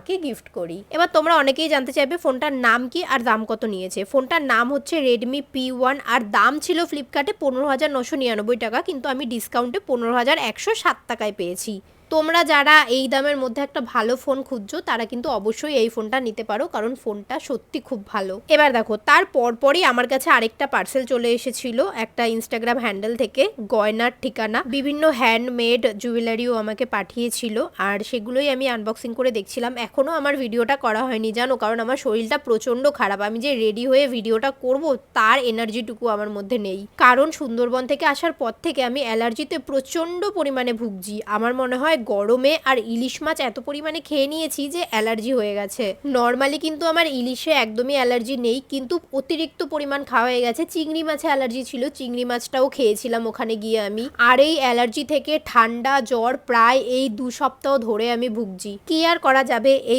কে gift করি। এবার তোমরা অনেকেই জানতে চাইবে ফোনটার নাম কি আর দাম কত নিয়েছে। ফোনটার নাম হচ্ছে রেডমি P1 আর দাম ছিল ফ্লিপকার্টে 15,999 টাকা, কিন্তু আমি ডিসকাউন্টে 15,107 টাকায় পেয়েছি। তোমরা যারা এই দামের মধ্যে একটা ভালো ফোন খুঁজছো তারা কিন্তু অবশ্যই এই ফোনটা নিতে পারো, কারণ ফোনটা সত্যি খুব ভালো। এবার দেখো, তার পরপরই আমার কাছে আরেকটা পার্সেল চলে এসেছিল একটা ইনস্টাগ্রাম হ্যান্ডেল থেকে, গয়নার ঠিকানা, বিভিন্ন হ্যান্ডমেড জুয়েলারিও আমাকে পাঠিয়েছিল, আর সেগুলোই আমি আনবক্সিং করে দেখছিলাম। এখনও আমার ভিডিওটা করা হয়নি জানো, কারণ আমার শরীরটা প্রচণ্ড খারাপ। আমি যে রেডি হয়ে ভিডিওটা করব তার এনার্জিটুকু আমার মধ্যে নেই, কারণ সুন্দরবন থেকে আসার পর থেকে আমি অ্যালার্জিতে প্রচণ্ড পরিমাণে ভুগছি। আমার মনে হয় গরমে আর ইলিশ মাছ এত পরিমাণে খেয়ে নিয়েছি যে অ্যালার্জি হয়ে গেছে। নর্মালি কিন্তু আমার ইলিশে একদমই অ্যালার্জি নেই, কিন্তু অতিরিক্ত পরিমাণ খাওয়া হয়ে গেছে। চিংড়ি মাছে অ্যালার্জি ছিল, চিংড়ি মাছটাও খেয়েছিলাম ওখানে গিয়ে আমি। আর এই অ্যালার্জি থেকে ঠান্ডা জ্বর প্রায় এই 2 সপ্তাহ ধরে আমি ভুগছি। কি আর করা যাবে, এই